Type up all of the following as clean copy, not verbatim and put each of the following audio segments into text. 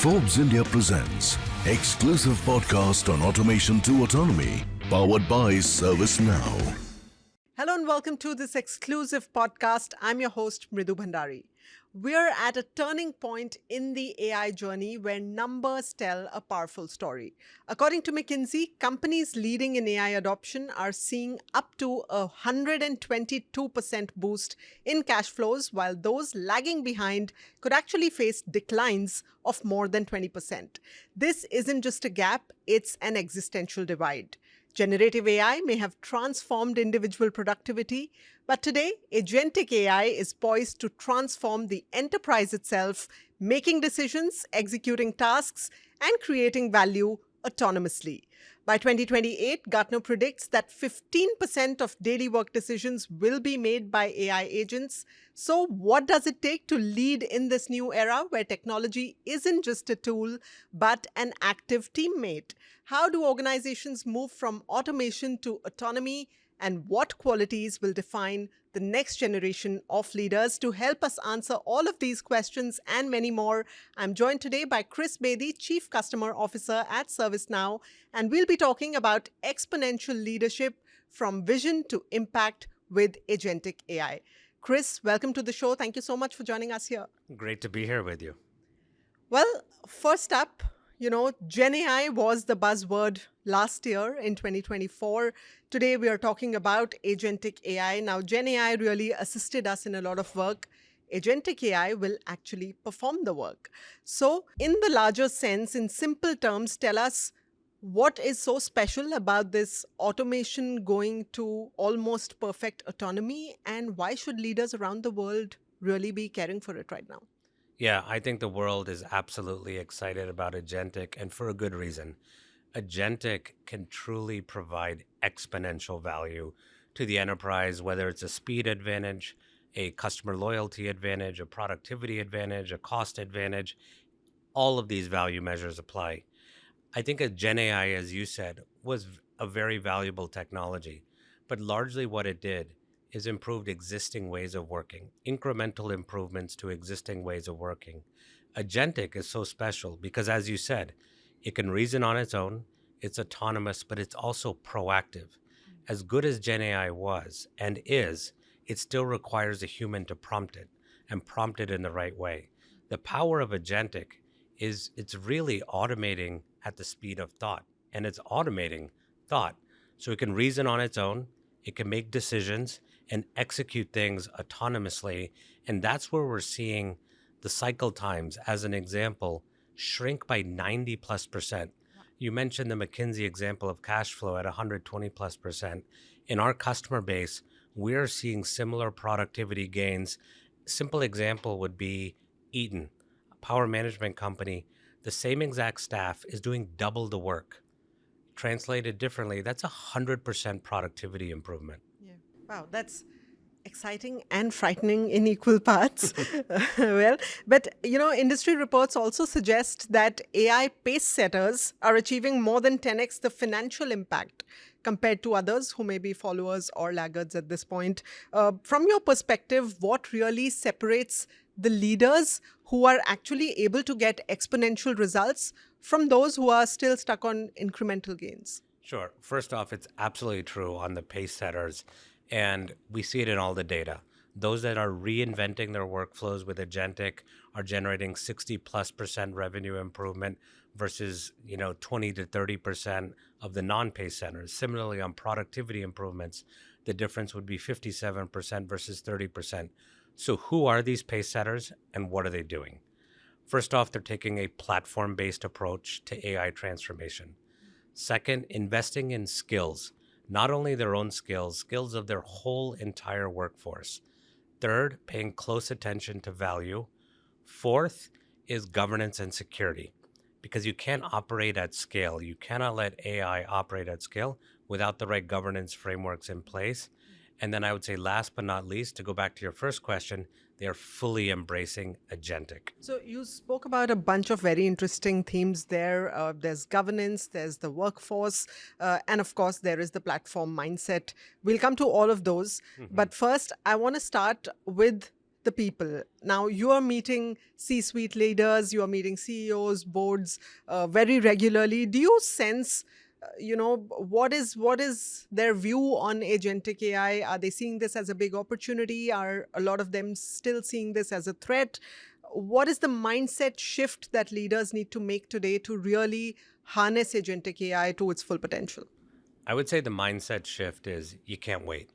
Forbes India presents exclusive podcast on automation to autonomy, powered by ServiceNow. Hello and welcome to this exclusive podcast. I'm your host, Mridu Bhandari. We're at a turning point in the AI journey where numbers tell a powerful story. According to McKinsey, companies leading in AI adoption are seeing up to a 122% boost in cash flows, while those lagging behind could actually face declines of more than 20%. This isn't just a gap, it's an existential divide. Generative AI may have transformed individual productivity, but today, agentic AI is poised to transform the enterprise itself, making decisions, executing tasks, and creating value autonomously. By 2028, Gartner predicts that 15% of daily work decisions will be made by AI agents. So, what does it take to lead in this new era where technology isn't just a tool, but an active teammate? How do organizations move from automation to autonomy? And what qualities will define the next generation of leaders? To help us answer all of these questions and many more, I'm joined today by Chris Bedi, Chief Customer Officer at ServiceNow, and we'll be talking about exponential leadership from vision to impact with agentic AI. Chris, welcome to the show. Thank you so much for joining us here. Great to be here with you. Well, first up, Gen AI was the buzzword last year in 2024. Today, we are talking about agentic AI. Now, Gen AI really assisted us in a lot of work. Agentic AI will actually perform the work. So, in the larger sense, in simple terms, tell us what is so special about this automation going to almost perfect autonomy, and why should leaders around the world really be caring for it right now? Yeah, I think the world is absolutely excited about agentic, and for a good reason. Agentic can truly provide exponential value to the enterprise, whether it's a speed advantage, a customer loyalty advantage, a productivity advantage, a cost advantage. All of these value measures apply. I think a Gen AI, as you said, was a very valuable technology, but largely what it did is improved existing ways of working, incremental improvements to existing ways of working. Agentic is so special because, as you said, it can reason on its own, it's autonomous, but it's also proactive. As good as Gen AI was and is, it still requires a human to prompt it and prompt it in the right way. The power of agentic is it's really automating at the speed of thought, and it's automating thought. So it can reason on its own, it can make decisions and execute things autonomously. And that's where we're seeing the cycle times, as an example, shrink by 90+%. You mentioned the McKinsey example of cash flow at 120+%. In our customer base, we're seeing similar productivity gains. Simple example would be Eaton, a power management company. The same exact staff is doing double the work. Translated differently, that's 100% productivity improvement. Yeah. Wow, that's exciting and frightening in equal parts. But industry reports also suggest that AI pace setters are achieving more than 10x the financial impact compared to others who may be followers or laggards at this point. From your perspective, what really separates the leaders who are actually able to get exponential results from those who are still stuck on incremental gains? Sure. First off, it's absolutely true on the pace setters, and we see it in all the data. Those that are reinventing their workflows with agentic are generating 60+% revenue improvement versus 20 to 30% of the non-pace centers. Similarly, on productivity improvements, the difference would be 57% versus 30%. So who are these pace setters and what are they doing? First off, they're taking a platform-based approach to AI transformation. Second, investing in skills, not only their own skills, skills of their whole entire workforce. Third, paying close attention to value. Fourth is governance and security, because you can't operate at scale. You cannot let AI operate at scale without the right governance frameworks in place. And then I would say last but not least, to go back to your first question, they are fully embracing agentic. So you spoke about a bunch of very interesting themes there. There's governance, there's the workforce, and of course, there is the platform mindset. We'll come to all of those. But first, I want to start with the people. Now, you are meeting C-suite leaders, you are meeting CEOs, boards very regularly. Do you sense, what is their view on agentic AI? Are they seeing this as a big opportunity? Are a lot of them still seeing this as a threat? What is the mindset shift that leaders need to make today to really harness agentic AI to its full potential? I would say the mindset shift is you can't wait.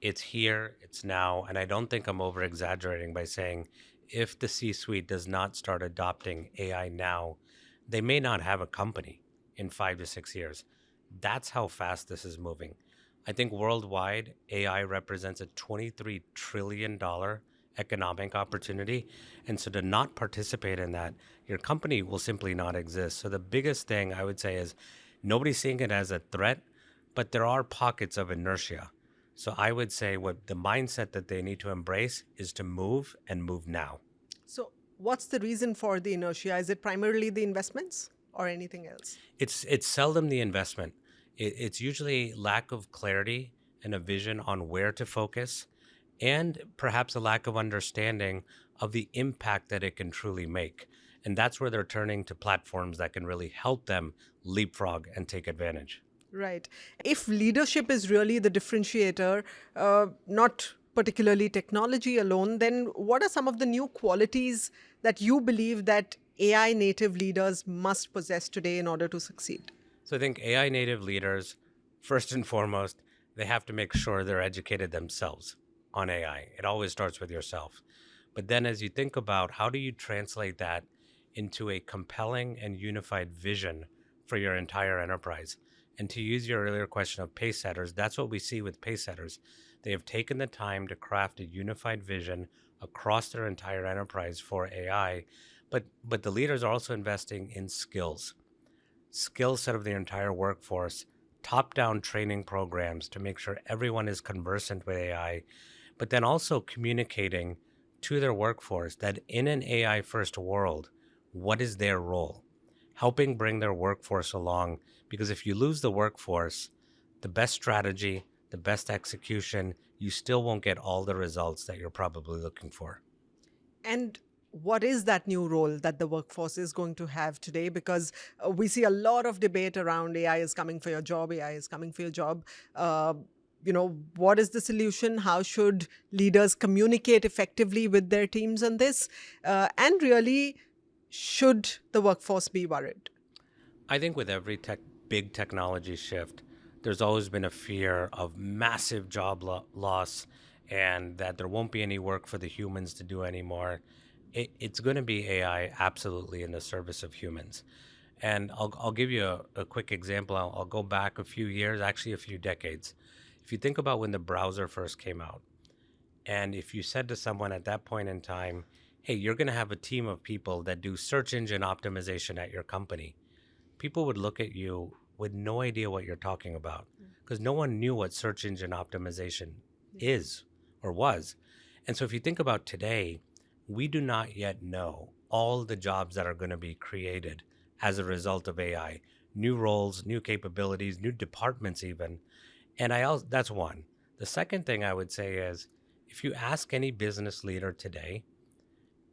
It's here, it's now, and I don't think I'm over exaggerating by saying if the C suite does not start adopting AI now, they may not have a company in 5 to 6 years. That's how fast this is moving. I think worldwide, AI represents a $23 trillion economic opportunity. And so to not participate in that, your company will simply not exist. So the biggest thing I would say is nobody's seeing it as a threat, but there are pockets of inertia. So I would say what the mindset that they need to embrace is to move and move now. So, what's the reason for the inertia? Is it primarily the investments or anything else? It's seldom the investment. It's usually lack of clarity and a vision on where to focus, and perhaps a lack of understanding of the impact that it can truly make. And that's where they're turning to platforms that can really help them leapfrog and take advantage. Right. If leadership is really the differentiator, not particularly technology alone, then what are some of the new qualities that you believe that AI native leaders must possess today in order to succeed? So I think AI native leaders, first and foremost, they have to make sure they're educated themselves on AI. It always starts with yourself. But then as you think about how do you translate that into a compelling and unified vision for your entire enterprise? And to use your earlier question of pace setters, that's what we see with pace setters. They have taken the time to craft a unified vision across their entire enterprise for AI, but the leaders are also investing in skill set of the entire workforce, top down training programs to make sure everyone is conversant with AI, but then also communicating to their workforce that in an AI first world, what is their role? Helping bring their workforce along. Because if you lose the workforce, the best strategy, the best execution, you still won't get all the results that you're probably looking for. And what is that new role that the workforce is going to have today? Because we see a lot of debate around AI is coming for your job, AI is coming for your job. What is the solution? How should leaders communicate effectively with their teams on this? And really, should the workforce be worried? I think with every big technology shift, there's always been a fear of massive job loss and that there won't be any work for the humans to do anymore. It's going to be AI absolutely in the service of humans. And I'll give you a quick example. I'll go back a few years, actually a few decades. If you think about when the browser first came out, and if you said to someone at that point in time, hey, you're going to have a team of people that do search engine optimization at your company, people would look at you with no idea what you're talking about because no one knew what search engine optimization is or was. And so if you think about today, we do not yet know all the jobs that are going to be created as a result of AI, new roles, new capabilities, new departments even. And that's one. The second thing I would say is if you ask any business leader today,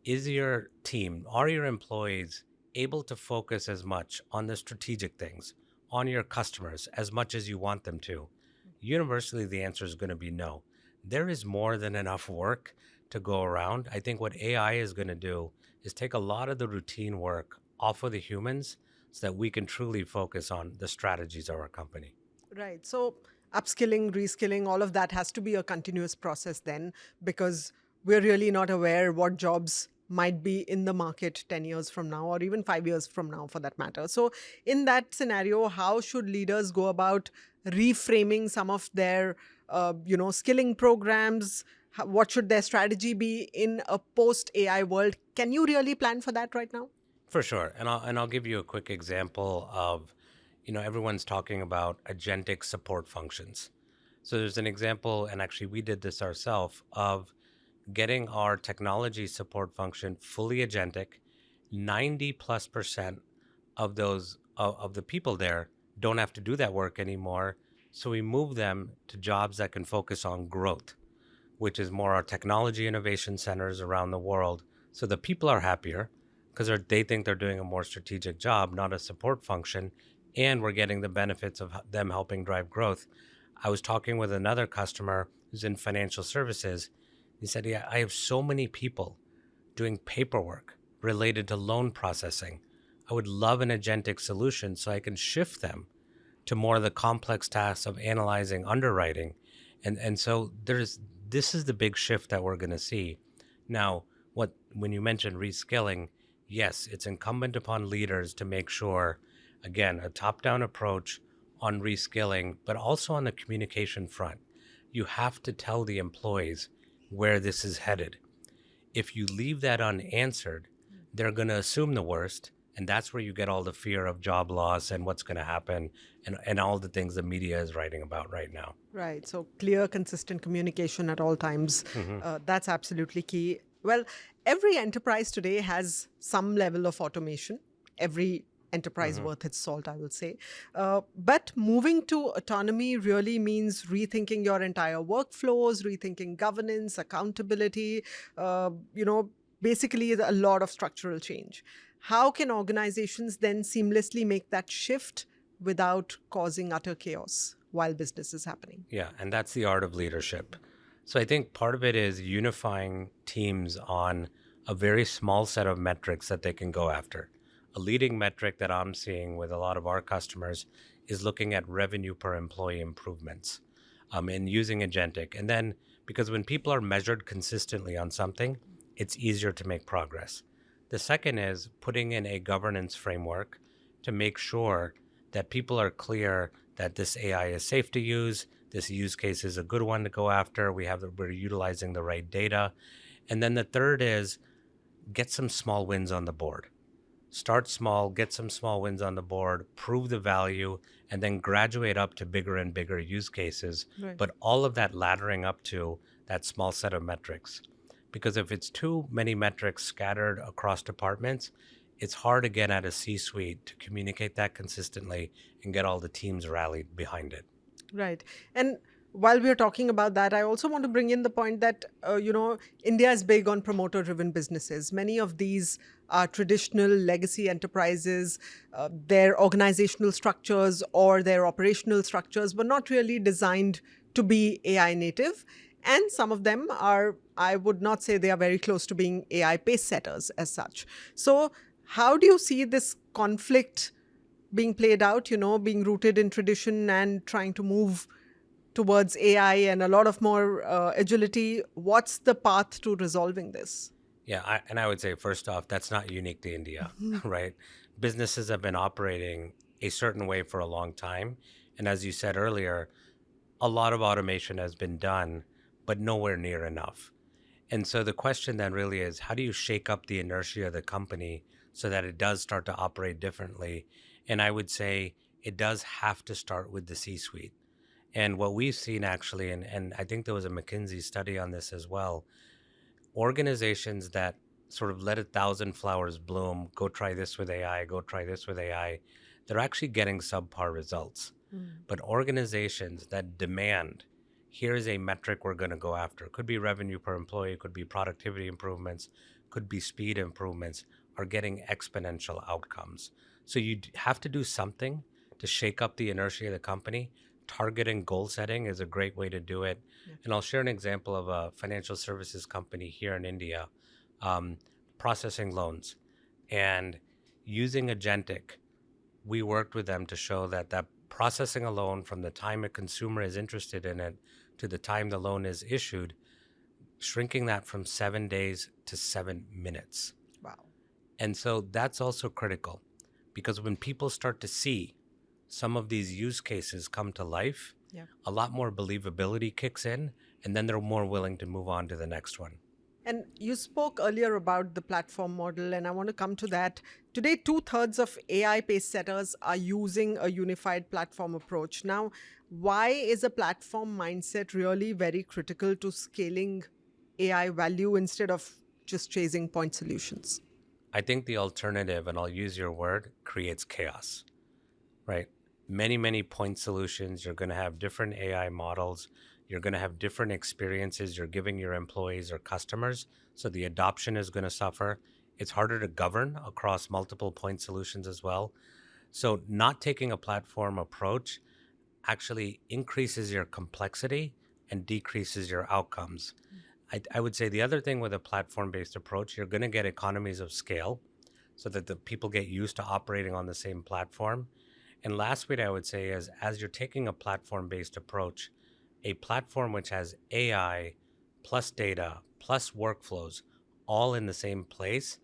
is your team, are your employees able to focus as much on the strategic things, on your customers as much as you want them to? Universally, the answer is going to be no. There is more than enough work to go around. I think what AI is going to do is take a lot of the routine work off of the humans so that we can truly focus on the strategies of our company. Right. So upskilling, reskilling, all of that has to be a continuous process then, because we're really not aware what jobs might be in the market 10 years from now or even 5 years from now for that matter. So in that scenario, how should leaders go about reframing some of their skilling programs? What should their strategy be in a post AI world? Can you really plan for that right now? For sure. And I'll give you a quick example of, everyone's talking about agentic support functions. So there's an example, and actually we did this ourselves, of getting our technology support function fully agentic. 90+% of those of the people there don't have to do that work anymore. So we move them to jobs that can focus on growth. which is more our technology innovation centers around the world. So the people are happier because they think they're doing a more strategic job, not a support function, and we're getting the benefits of them helping drive growth. I was talking with another customer who's in financial services. He said, "Yeah, I have so many people doing paperwork related to loan processing. I would love an agentic solution so I can shift them to more of the complex tasks of analyzing underwriting." And so this is the big shift that we're going to see. Now, when you mentioned reskilling, yes, it's incumbent upon leaders to make sure, again, a top-down approach on reskilling, but also on the communication front. You have to tell the employees where this is headed. If you leave that unanswered, they're going to assume the worst. And that's where you get all the fear of job loss and what's going to happen and all the things the media is writing about right now. Right. So clear, consistent communication at all times. That's absolutely key. Well, every enterprise today has some level of automation. Every enterprise worth its salt, I will say. But moving to autonomy really means rethinking your entire workflows, rethinking governance, accountability, basically a lot of structural change. How can organizations then seamlessly make that shift without causing utter chaos while business is happening? Yeah, and that's the art of leadership. So I think part of it is unifying teams on a very small set of metrics that they can go after. A leading metric that I'm seeing with a lot of our customers is looking at revenue per employee improvements and using agentic. And then, because when people are measured consistently on something, it's easier to make progress. The second is putting in a governance framework to make sure that people are clear that this AI is safe to use, this use case is a good one to go after, we're utilizing the right data. And then the third is get some small wins on the board. Start small, get some small wins on the board, prove the value, and then graduate up to bigger and bigger use cases. Right. But all of that laddering up to that small set of metrics. Because if it's too many metrics scattered across departments, it's hard again at a C-suite to communicate that consistently and get all the teams rallied behind it. Right. And while we're talking about that, I also want to bring in the point that, India is big on promoter driven businesses. Many of these are traditional legacy enterprises. Their organizational structures or their operational structures were not really designed to be AI native. And some of them are, I would not say they are very close to being AI pace setters as such. So, how do you see this conflict being played out, being rooted in tradition and trying to move towards AI and a lot of more agility? What's the path to resolving this? Yeah, I would say first off, that's not unique to India, right? Businesses have been operating a certain way for a long time. And as you said earlier, a lot of automation has been done, but nowhere near enough. And so the question then really is, how do you shake up the inertia of the company so that it does start to operate differently? And I would say it does have to start with the C-suite. And what we've seen actually, and I think there was a McKinsey study on this as well, organizations that sort of let 1,000 flowers bloom, go try this with AI, go try this with AI, they're actually getting subpar results. But organizations that demand, here's a metric we're going to go after, could be revenue per employee, could be productivity improvements, could be speed improvements, are getting exponential outcomes. So you have to do something to shake up the inertia of the company. Targeting goal setting is a great way to do it. Yeah. And I'll share an example of a financial services company here in India, processing loans and using agentic. We worked with them to show that processing a loan from the time a consumer is interested in it to the time the loan is issued, shrinking that from 7 days to 7 minutes. Wow. And so that's also critical because when people start to see some of these use cases come to life, a lot more believability kicks in, and then they're more willing to move on to the next one. And you spoke earlier about the platform model, and I want to come to that. Today, 2/3 of AI pace setters are using a unified platform approach. Now, why is a platform mindset really very critical to scaling AI value instead of just chasing point solutions? I think the alternative, and I'll use your word, creates chaos, right? Many point solutions. You're going to have different AI models. You're going to have different experiences you're giving your employees or customers. So the adoption is going to suffer. It's harder to govern across multiple point solutions as well. So not taking a platform approach actually increases your complexity and decreases your outcomes. I would say the other thing with a platform based approach, you're going to get economies of scale so that the people get used to operating on the same platform. And last bit I would say is as you're taking a platform based approach, a platform which has AI plus data plus workflows all in the same place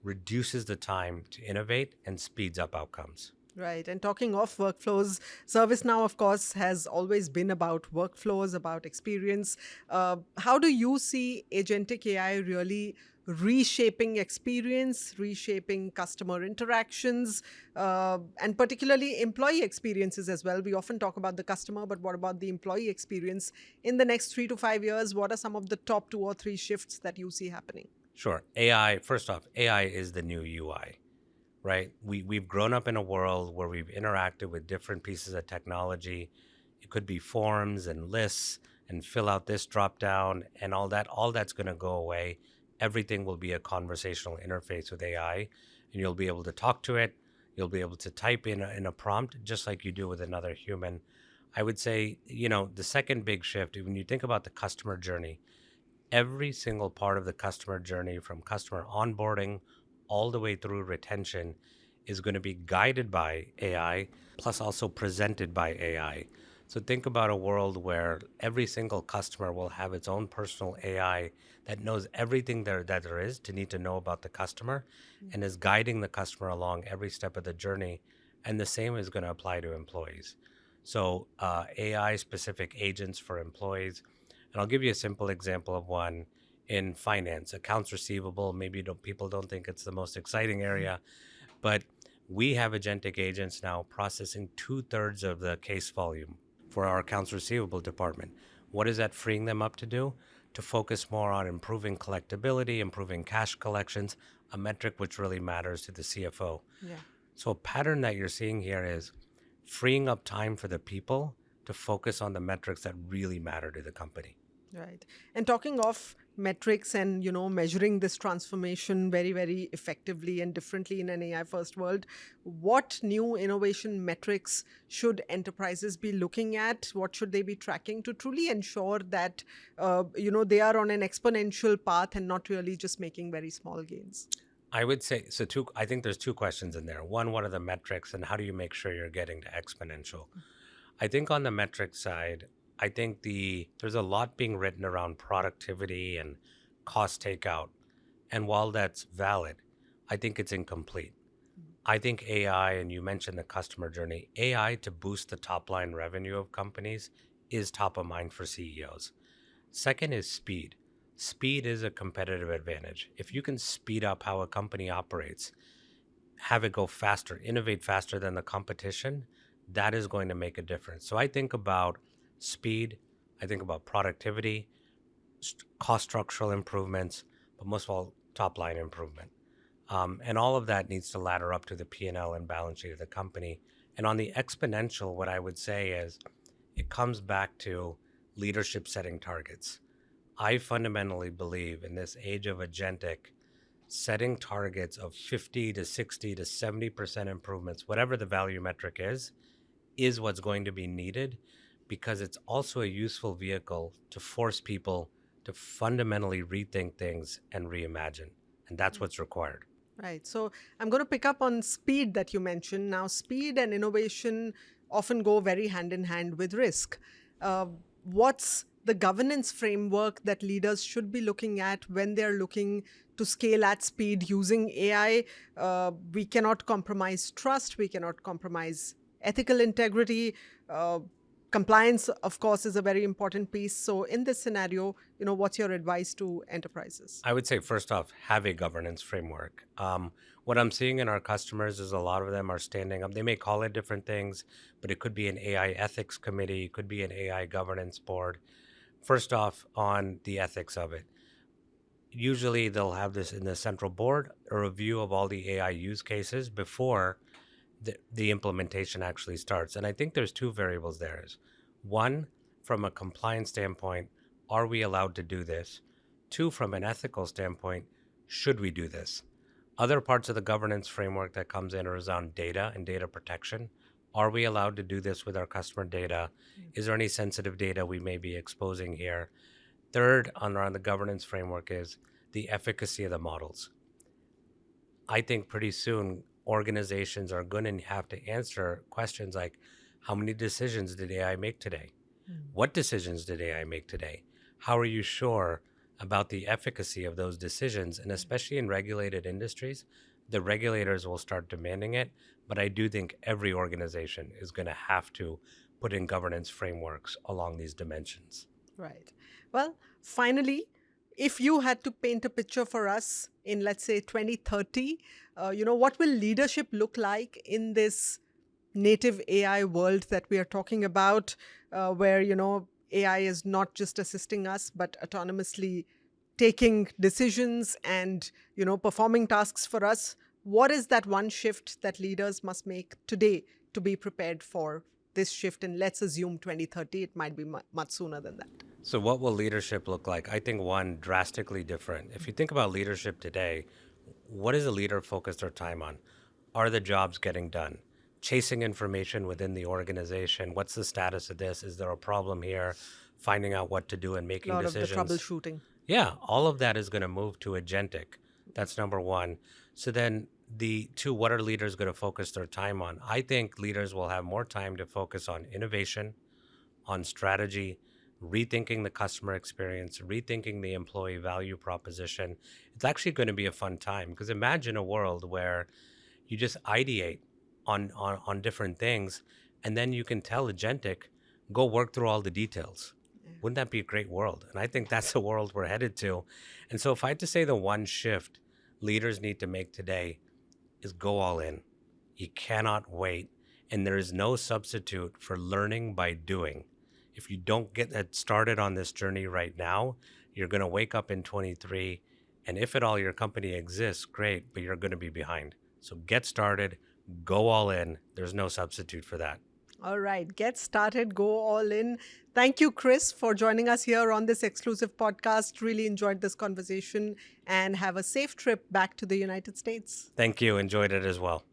reduces the time to innovate and speeds up outcomes. Right. And talking of workflows, ServiceNow, of course, has always been about workflows, about experience. How do you see agentic AI really reshaping experience, reshaping customer interactions, and particularly employee experiences as well? We often talk about the customer, but what about the employee experience? In the next 3 to 5 years, what are some of the top 2 or 3 shifts that you see happening? Sure. AI, first off, AI is the new UI, right? We've grown up in a world where we've interacted with different pieces of technology. It could be forms and lists and fill out this drop down and all that. All that's going to go away. Everything will be a conversational interface with AI, and you'll be able to talk to it. You'll be able to type in a prompt just like you do with another human. I would say, the second big shift, when you think about the customer journey, every single part of the customer journey from customer onboarding all the way through retention is going to be guided by AI, plus also presented by AI. So think about a world where every single customer will have its own personal AI that knows everything that there is to need to know about the customer and is guiding the customer along every step of the journey. And the same is going to apply to employees. So AI specific agents for employees. And I'll give you a simple example of one in finance, accounts receivable. Maybe people don't think it's the most exciting area, but we have agentic agents now processing 2/3 of the case volume for our accounts receivable department. What is that freeing them up to do? To focus more on improving collectability, improving cash collections, a metric which really matters to the CFO. Yeah. So a pattern that you're seeing here is freeing up time for the people to focus on the metrics that really matter to the company. Right. And talking of metrics and, measuring this transformation very, very effectively and differently in an AI first world, what new innovation metrics should enterprises be looking at? What should they be tracking to truly ensure that, they are on an exponential path and not really just making very small gains? I would say so. I think there's two questions in there. One, what are the metrics, and how do you make sure you're getting to exponential? I think on the metric side, I think there's a lot being written around productivity and cost takeout. And while that's valid, I think it's incomplete. I think AI, and you mentioned the customer journey, AI to boost the top line revenue of companies is top of mind for CEOs. Second is speed. Speed is a competitive advantage. If you can speed up how a company operates, have it go faster, innovate faster than the competition, that is going to make a difference. So I think about speed, I think about productivity, cost structural improvements, but most of all, top line improvement. And all of that needs to ladder up to the P&L and balance sheet of the company. And on the exponential, what I would say is it comes back to leadership setting targets. I fundamentally believe in this age of agentic, setting targets of 50 to 60 to 70% improvements, whatever the value metric is what's going to be needed, because it's also a useful vehicle to force people to fundamentally rethink things and reimagine. And that's what's required. Right. So I'm going to pick up on speed that you mentioned. Now, speed and innovation often go very hand in hand with risk. What's the governance framework that leaders should be looking at when they're looking to scale at speed using AI? We cannot compromise trust. We cannot compromise ethical integrity. Compliance, of course, is a very important piece. So in this scenario, what's your advice to enterprises? I would say, first off, have a governance framework. What I'm seeing in our customers is a lot of them are standing up. They may call it different things, but it could be an AI ethics committee, it could be an AI governance board. First off, on the ethics of it. Usually they'll have this in the central board, a review of all the AI use cases before the implementation actually starts. And I think there's two variables there. One, from a compliance standpoint, are we allowed to do this? 2, from an ethical standpoint, should we do this? Other parts of the governance framework that comes in are around data and data protection. Are we allowed to do this with our customer data? Is there any sensitive data we may be exposing here? Third, around the governance framework is the efficacy of the models. I think pretty soon organizations are going to have to answer questions like, how many decisions did AI make today? What decisions did AI make today? How are you sure about the efficacy of those decisions? And especially in regulated industries, the regulators will start demanding it. But I do think every organization is going to have to put in governance frameworks along these dimensions. Right. Well, finally, if you had to paint a picture for us in, let's say, 2030, what will leadership look like in this native AI world that we are talking about, where, AI is not just assisting us, but autonomously taking decisions and, performing tasks for us? What is that one shift that leaders must make today to be prepared for this shift? And let's assume 2030, it might be much sooner than that. So what will leadership look like? I think one, drastically different. If you think about leadership today, what is a leader focused their time on? Are the jobs getting done? Chasing information within the organization. What's the status of this? Is there a problem here? Finding out what to do and making decisions. A lot of the troubleshooting. Yeah, all of that is going to move to agentic. That's number one. So then the 2, what are leaders going to focus their time on? I think leaders will have more time to focus on innovation, on strategy, rethinking the customer experience, rethinking the employee value proposition. It's actually going to be a fun time, because imagine a world where you just ideate on different things, and then you can tell agentic, go work through all the details. Wouldn't that be a great world? And I think that's the world we're headed to. And so if I had to say the one shift leaders need to make today is go all in. You cannot wait. And there is no substitute for learning by doing. If you don't get that started on this journey right now, you're going to wake up in 23, and if at all your company exists, great, but you're going to be behind. So get started, go all in. There's no substitute for that. All right, get started, go all in. Thank you, Chris, for joining us here on this exclusive podcast. Really enjoyed this conversation, and have a safe trip back to the United States. Thank you. Enjoyed it as well.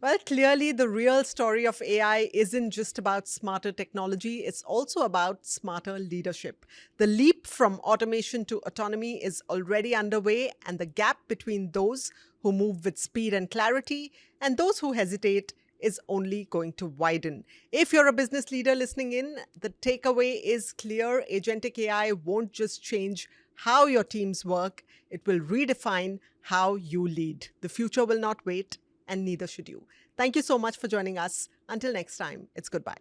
Well, clearly the real story of AI isn't just about smarter technology, it's also about smarter leadership. The leap from automation to autonomy is already underway, and the gap between those who move with speed and clarity and those who hesitate is only going to widen. If you're a business leader listening in, the takeaway is clear. Agentic AI won't just change how your teams work, it will redefine how you lead. The future will not wait, and neither should you. Thank you so much for joining us. Until next time, it's goodbye.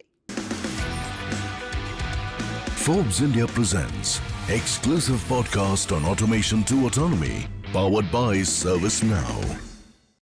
Forbes India presents exclusive podcast on automation to autonomy, powered by ServiceNow.